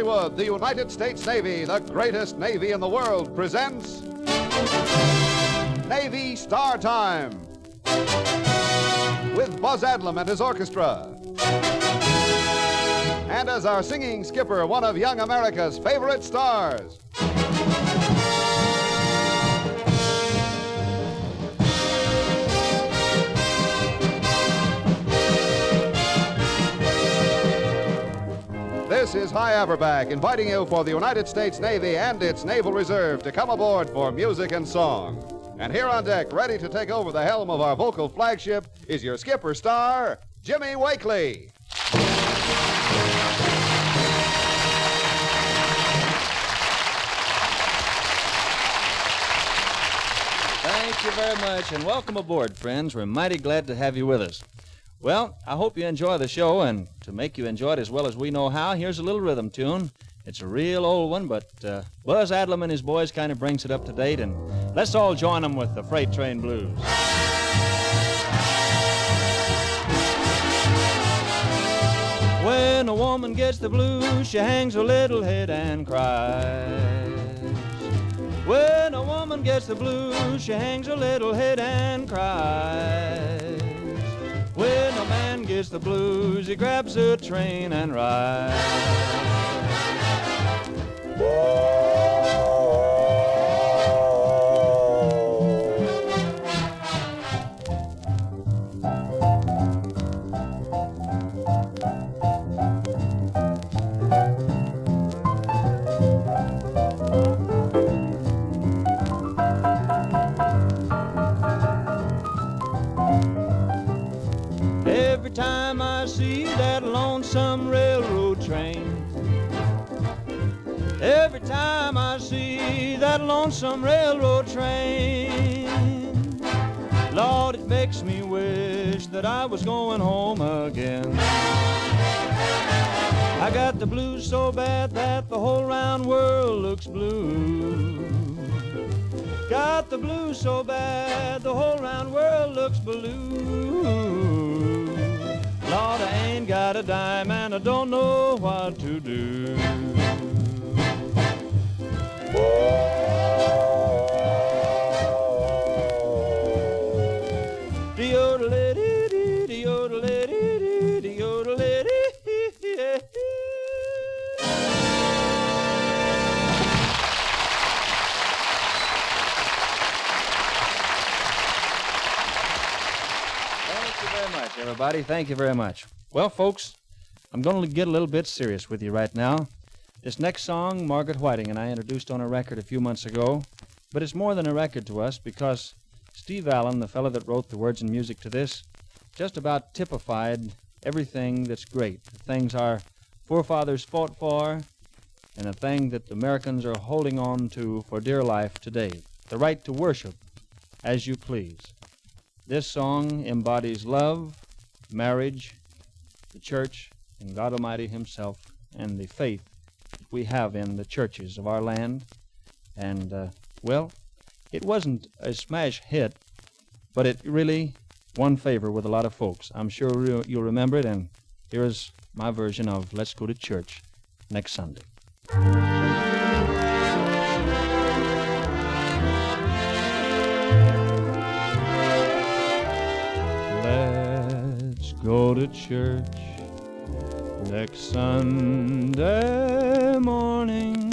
Hollywood, the United States Navy, the greatest Navy in the world, presents Navy Star Time with Buzz Adlam and his orchestra. And as our singing skipper, one of young America's favorite stars. This is Hy Averback inviting you for the United States Navy and its Naval Reserve to come aboard for music and song. And here on deck, ready to take over the helm of our vocal flagship, is your skipper star, Jimmy Wakely. Thank you very much, and welcome aboard, friends. We're mighty glad to have you with us. Well, I hope you enjoy the show, and to make you enjoy it as well as we know how, here's a little rhythm tune. It's a real old one, but Buzz Adlam and his boys kind of brings it up to date, and let's all join them with the Freight Train Blues. When a woman gets the blues, she hangs her little head and cries. When a woman gets the blues, she hangs her little head and cries. When a man gets the blues, he grabs a train and rides. Every time I see that lonesome railroad train, every time I see that lonesome railroad train, Lord, it makes me wish that I was going home again. I got the blues so bad that the whole round world looks blue. Got the blues so bad the whole round world looks blue. Lord, I ain't got a dime and I don't know what to do. Everybody, thank you very much. Well, folks, I'm going to get a little bit serious with you right now. This next song, Margaret Whiting and I introduced on a record a few months ago, but it's more than a record to us because Steve Allen, the fellow that wrote the words and music to this, just about typified everything that's great, the things our forefathers fought for, and the thing that Americans are holding on to for dear life today, the right to worship as you please. This song embodies love, marriage, the church, and God Almighty Himself, and the faith that we have in the churches of our land. And, well, it wasn't a smash hit, but it really won favor with a lot of folks. I'm sure you'll remember it, and here's my version of Let's Go to Church next Sunday. Go to church next Sunday morning.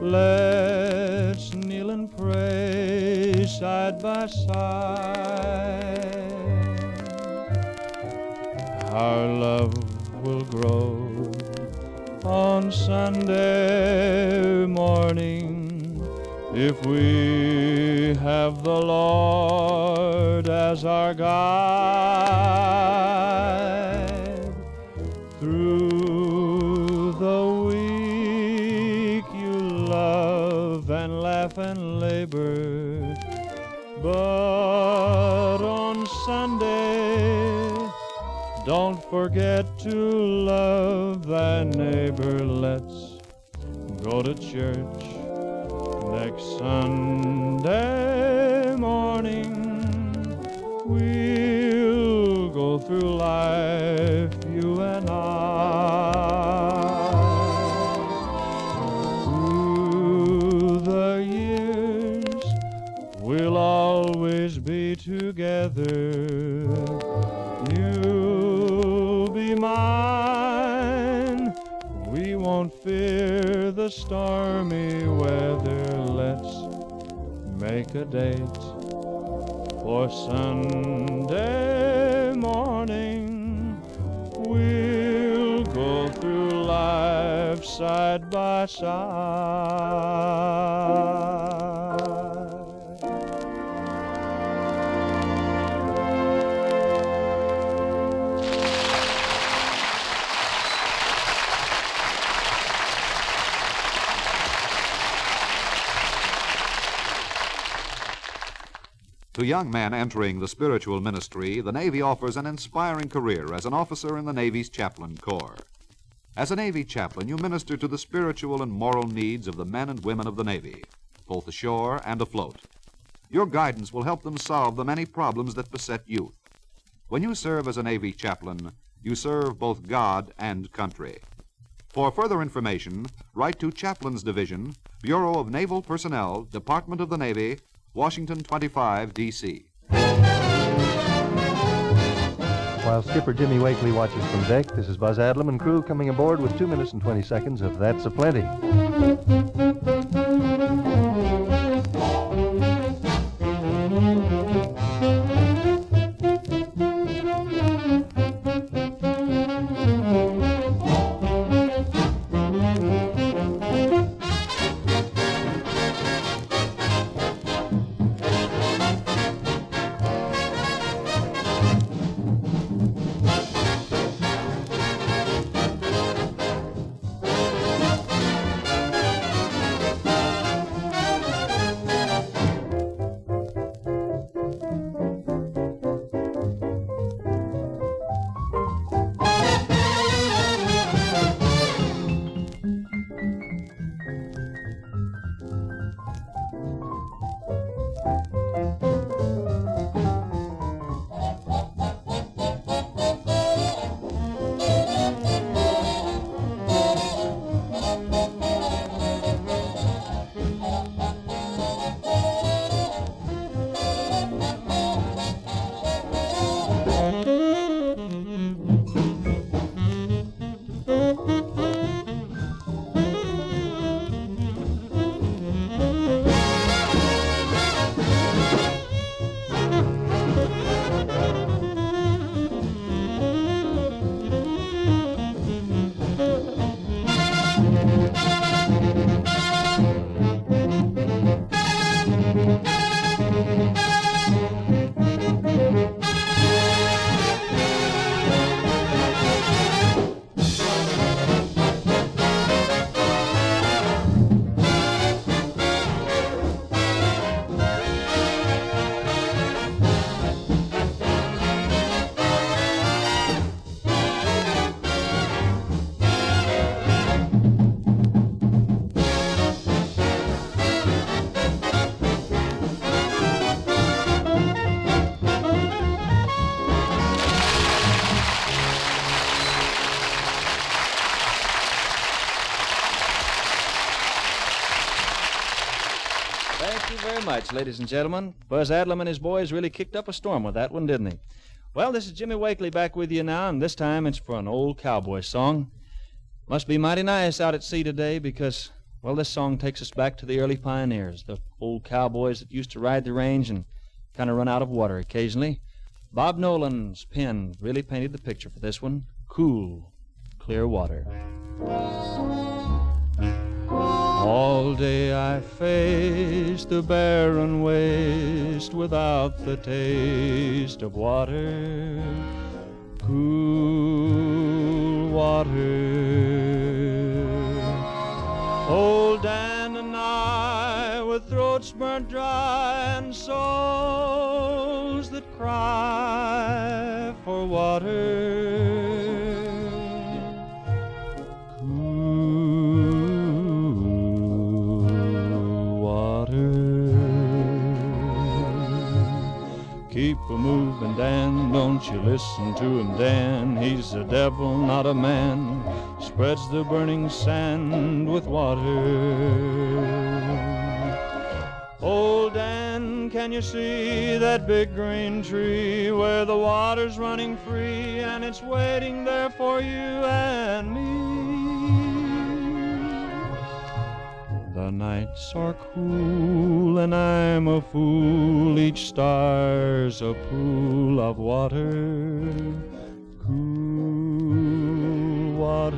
Let's kneel and pray side by side. Our love will grow on Sunday morning if we have the Lord as our guide. Through the week you love and laugh and labor, but on Sunday don't forget to love thy neighbor. Let's go to church next Sunday morning. We'll go through life, you and I. you'll be mine. We won't fear the stormy weather. Let's make a date for Sunday morning. We'll go through life side by side. To young men entering the spiritual ministry, the Navy offers an inspiring career as an officer in the Navy's chaplain corps. As a Navy chaplain, you minister to the spiritual and moral needs of the men and women of the Navy, both ashore and afloat. Your guidance will help them solve the many problems that beset youth. When you serve as a Navy chaplain, you serve both God and country. For further information, write to Chaplains Division, Bureau of Naval Personnel, Department of the Navy, Washington 25, D.C. While Skipper Jimmy Wakely watches from deck, this is Buzz Adlam and crew coming aboard with 2 minutes and 20 seconds of That's a Plenty. Thank you very much, ladies and gentlemen. Buzz Adlam and his boys really kicked up a storm with that one, didn't he? Well, this is Jimmy Wakely back with you now, and this time it's for an old cowboy song. Must be mighty nice out at sea today because, well, this song takes us back to the early pioneers, the old cowboys that used to ride the range and kind of run out of water occasionally. Bob Nolan's pen really painted the picture for this one. Cool, clear water. All day I faced the barren waste without the taste of water, cool water. Old Dan and I, with throats burnt dry and souls that cry for water. Keep a-moving, Dan, don't you listen to him, Dan. He's a devil, not a man. Spreads the burning sand with water. Old Dan can you see that big green tree where the water's running free and it's waiting there for you and me? The nights are cool and I'm a fool, each star's a pool of water, cool water.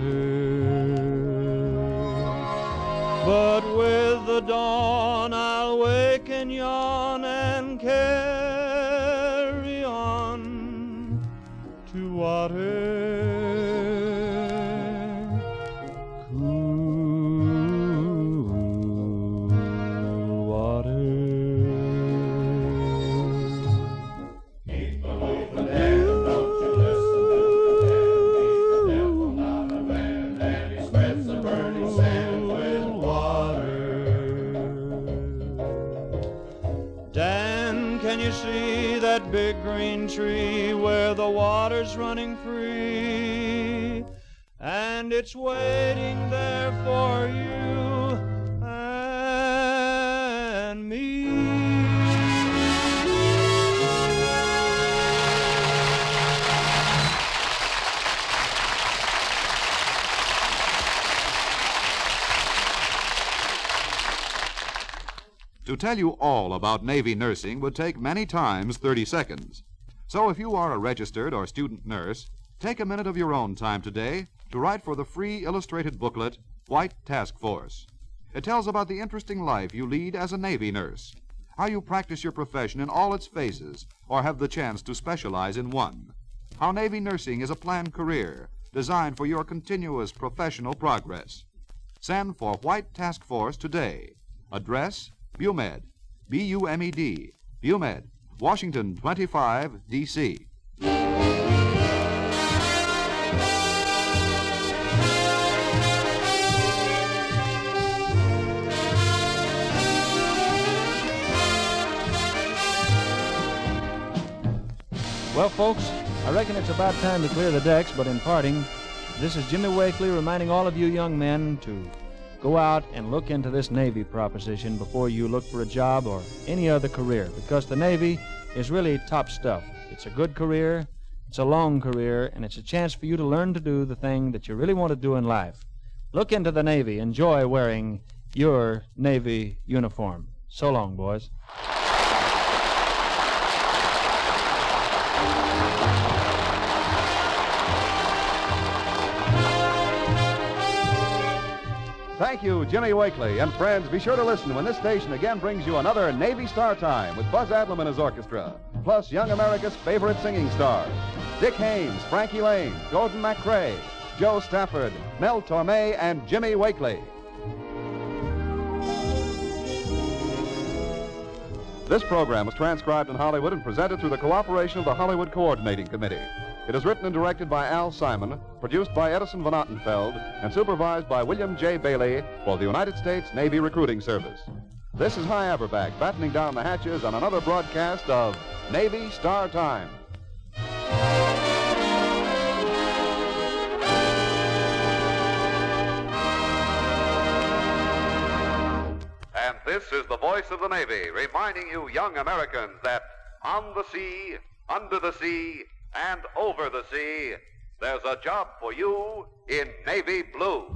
But with the dawn I'll wake and yawn and carry on to water, cool water. Keep away from there, don't you listen to the devil not aware that he spreads the burning sand with water. Dan, can you see that big green tree where the water's running free and it's waiting there for you and me? To tell you all about Navy nursing would take many times 30 seconds. So if you are a registered or student nurse, take a minute of your own time today to write for the free illustrated booklet, White Task Force. It tells about the interesting life you lead as a Navy nurse, how you practice your profession in all its phases or have the chance to specialize in one, how Navy nursing is a planned career designed for your continuous professional progress. Send for White Task Force today. Address, BUMED, B-U-M-E-D, BUMED, Washington 25, D.C. Well, folks, I reckon it's about time to clear the decks, but in parting, this is Jimmy Wakely reminding all of you young men to go out and look into this Navy proposition before you look for a job or any other career, because the Navy is really top stuff. It's a good career, it's a long career, and it's a chance for you to learn to do the thing that you really want to do in life. Look into the Navy. Enjoy wearing your Navy uniform. So long, boys. Thank you, Jimmy Wakely. And friends, be sure to listen when this station again brings you another Navy Star Time with Buzz Adlam and his orchestra, plus young America's favorite singing stars, Dick Haymes, Frankie Lane, Gordon MacRae, Joe Stafford, Mel Torme, and Jimmy Wakely. This program was transcribed in Hollywood and presented through the cooperation of the Hollywood Coordinating Committee. It is written and directed by Al Simon, produced by Edison Van Ottenfeld, and supervised by William J. Bailey for the United States Navy Recruiting Service. This is Hy Averback battening down the hatches on another broadcast of Navy Star Time. And this is the voice of the Navy, reminding you young Americans that on the sea, under the sea, and over the sea, there's a job for you in Navy blue.